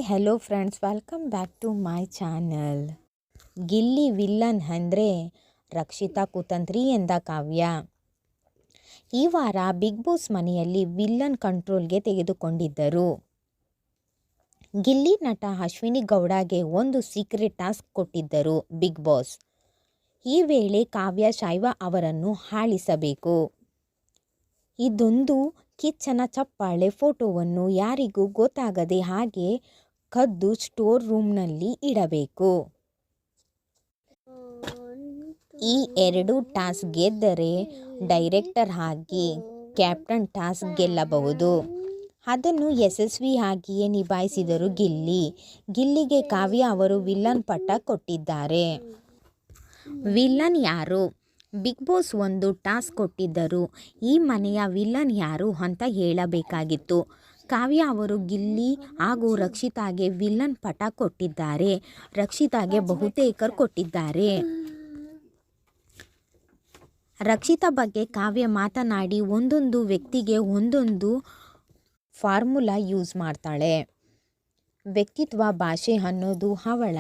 hello friends, welcome back to my channel. Gilli villain ಅಂದರೆ ರಕ್ಷಿತಾ ಕುತಂತ್ರಿ ಎಂದ ಕಾವ್ಯ. ಈ ವಾರ ಬಿಗ್ ಬಾಸ್ ಮನೆಯಲ್ಲಿ ವಿಲ್ಲನ್ ಕಂಟ್ರೋಲ್ಗೆ ತೆಗೆದುಕೊಂಡಿದ್ದರು. ಗಿಲ್ಲಿ ನಟ ಅಶ್ವಿನಿ ಗೌಡಗೆ ಒಂದು ಸೀಕ್ರೆಟ್ ಟಾಸ್ಕ್ ಕೊಟ್ಟಿದ್ದರು ಬಿಗ್ ಬಾಸ್. ಈ ವೇಳೆ ಕಾವ್ಯ ಶೈವ ಅವರನ್ನು ಆಳಿಸಬೇಕು. ಇದೊಂದು ಕಿಚ್ಚನ ಚಪ್ಪಾಳೆ ಫೋಟೋವನ್ನು ಯಾರಿಗೂ ಗೊತ್ತಾಗದೆ ಹಾಗೆ ಕದ್ದು ಸ್ಟೋರ್ ರೂಮ್ನಲ್ಲಿ ಇಡಬೇಕು. ಈ ಎರಡು ಟಾಸ್ಕ್ ಗೆದ್ದರೆ ಡೈರೆಕ್ಟರ್ ಆಗಿ ಕ್ಯಾಪ್ಟನ್ ಟಾಸ್ಕ್ ಗೆಲ್ಲಬಹುದು. ಅದನ್ನು ಯಶಸ್ವಿಯಾಗಿಯೇ ನಿಭಾಯಿಸಿದರು ಗಿಲ್ಲಿ. ಗಿಲ್ಲಿಗೆ ಕಾವ್ಯ ಅವರು ವಿಲ್ಲನ್ ಪಟ್ಟ ಕೊಟ್ಟಿದ್ದಾರೆ. ವಿಲ್ಲನ್ ಯಾರು? ಬಿಗ್ ಬಾಸ್ ಒಂದು ಟಾಸ್ಕ್ ಕೊಟ್ಟಿದ್ದರು. ಈ ಮನೆಯ ವಿಲ್ಲನ್ ಯಾರು ಅಂತ ಹೇಳಬೇಕಾಗಿತ್ತು. ಕಾವ್ಯ ಅವರು ಗಿಲ್ಲಿ ಹಾಗೂ ರಕ್ಷಿತಾಗೆ ವಿಲ್ಲನ್ ಪಟ್ಟ ಕೊಟ್ಟಿದ್ದಾರೆ. ರಕ್ಷಿತಾಗೆ ಬಹುತೇಕರು ಕೊಟ್ಟಿದ್ದಾರೆ. ರಕ್ಷಿತಾ ಬಗ್ಗೆ ಕಾವ್ಯ ಮಾತನಾಡಿ ಒಂದೊಂದು ವ್ಯಕ್ತಿಗೆ ಒಂದೊಂದು ಫಾರ್ಮುಲಾ ಯೂಸ್ ಮಾಡ್ತಾಳೆ. ವ್ಯಕ್ತಿತ್ವ ಭಾಷೆ ಅನ್ನೋದು ಅವಳ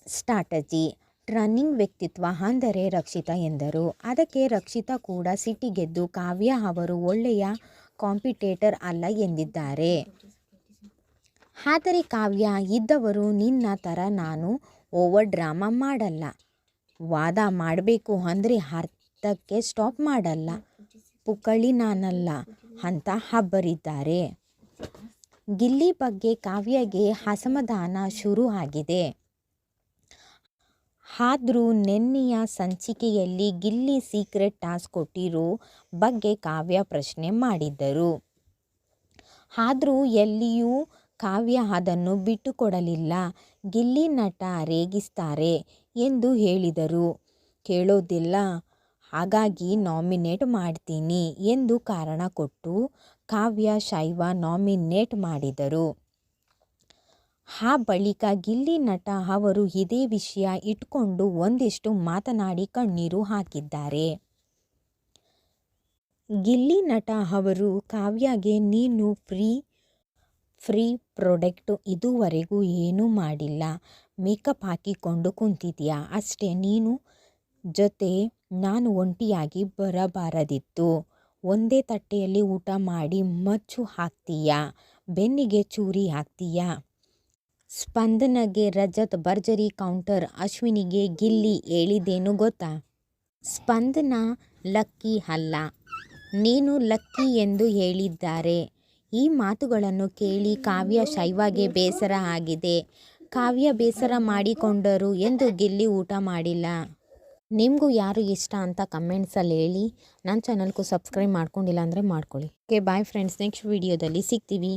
ಸ್ಟ್ರಾಟಜಿ. ರನ್ನಿಂಗ್ ವ್ಯಕ್ತಿತ್ವ ಅಂದರೆ ರಕ್ಷಿತಾ ಎಂದರು. ಅದಕ್ಕೆ ರಕ್ಷಿತಾ ಕೂಡ ಸಿಟ್ಟಿಗೆದ್ದು ಕಾವ್ಯ ಅವರು ಒಳ್ಳೆಯ ಕಾಂಪಿಟೇಟರ್ ಅಲ್ಲ ಎಂದಿದ್ದಾರೆ. ಆದರೆ ಕಾವ್ಯ ಇದ್ದವರು ನಿನ್ನ ಥರ ನಾನು ಓವರ್ ಡ್ರಾಮಾ ಮಾಡಲ್ಲ, ವಾದ ಮಾಡಬೇಕು ಅಂದರೆ ಅರ್ಥಕ್ಕೆ ಸ್ಟಾಪ್ ಮಾಡಲ್ಲ, ಪುಕ್ಕಳಿ ನಾನಲ್ಲ ಅಂತ ಹಬ್ಬರಿದ್ದಾರೆ. ಗಿಲ್ಲಿ ಬಗ್ಗೆ ಕಾವ್ಯಗೆ ಅಸಮಾಧಾನ ಶುರು ಆಗಿದೆ. ಆದರೂ ನೆನ್ನೆಯ ಸಂಚಿಕೆಯಲ್ಲಿ ಗಿಲ್ಲಿ ಸೀಕ್ರೆಟ್ ಟಾಸ್ಕ್ ಕೊಟ್ಟಿರೋ ಬಗ್ಗೆ ಕಾವ್ಯ ಪ್ರಶ್ನೆ ಮಾಡಿದ್ದರು. ಆದರೂ ಎಲ್ಲಿಯೂ ಕಾವ್ಯ ಅದನ್ನು ಬಿಟ್ಟುಕೊಡಲಿಲ್ಲ. ಗಿಲ್ಲಿ ನಟ ರೇಗಿಸ್ತಾರೆ ಎಂದು ಹೇಳಿದರು. ಕೇಳೋದಿಲ್ಲ, ಹಾಗಾಗಿ ನಾಮಿನೇಟ್ ಮಾಡ್ತೀನಿ ಎಂದು ಕಾರಣ ಕೊಟ್ಟು ಕಾವ್ಯ ಶೈವ ನಾಮಿನೇಟ್ ಮಾಡಿದರು. ಆ ಬಳಿಕ ಗಿಲ್ಲಿ ನಟ ಅವರು ಇದೇ ವಿಷಯ ಇಟ್ಕೊಂಡು ಒಂದಿಷ್ಟು ಮಾತನಾಡಿ ಕಣ್ಣೀರು ಹಾಕಿದ್ದಾರೆ. ಗಿಲ್ಲಿ ನಟ ಅವರು ಕಾವ್ಯಗೆ ನೀನು ಫ್ರೀ ಪ್ರಾಡಕ್ಟ್, ಇದುವರೆಗೂ ಏನೂ ಮಾಡಿಲ್ಲ, ಮೇಕಪ್ ಹಾಕಿಕೊಂಡು ಕುಂತಿದ್ಯಾ ಅಷ್ಟೇ, ನೀನು ಜೊತೆ ನಾನು ಒಂಟಿಯಾಗಿ ಬರಬಾರದಿತ್ತು, ಒಂದೇ ತಟ್ಟೆಯಲ್ಲಿ ಊಟ ಮಾಡಿ ಮಚ್ಚು ಹಾಕ್ತೀಯಾ, ಬೆನ್ನಿಗೆ ಚೂರಿ ಹಾಕ್ತೀಯಾ. ಸ್ಪಂದನಗೆ ರಜತ್ ಭರ್ಜರಿ ಕೌಂಟರ್. ಅಶ್ವಿನಿಗೆ ಗಿಲ್ಲಿ ಹೇಳಿದ್ದೇನು ಗೊತ್ತಾ? ಸ್ಪಂದನ ಲಕ್ಕಿ ಅಲ್ಲ, ನೀನು ಲಕ್ಕಿ ಎಂದು ಹೇಳಿದ್ದಾರೆ. ಈ ಮಾತುಗಳನ್ನು ಕೇಳಿ ಕಾವ್ಯ ಶೈವಾಗೆ ಬೇಸರ ಆಗಿದೆ. ಕಾವ್ಯ ಬೇಸರ ಮಾಡಿಕೊಂಡರು ಎಂದು ಗಿಲ್ಲಿ ಊಟ ಮಾಡಿಲ್ಲ. ನಿಮಗೂ ಯಾರು ಇಷ್ಟ ಅಂತ ಕಮೆಂಟ್ಸಲ್ಲಿ ಹೇಳಿ. ನನ್ನ ಚಾನಲ್ಗೂ ಸಬ್ಸ್ಕ್ರೈಬ್ ಮಾಡ್ಕೊಂಡಿಲ್ಲ ಅಂದರೆ ಮಾಡ್ಕೊಳ್ಳಿ. ಓಕೆ, ಬಾಯ್ ಫ್ರೆಂಡ್ಸ್, ನೆಕ್ಸ್ಟ್ ವಿಡಿಯೋದಲ್ಲಿ ಸಿಗ್ತೀವಿ.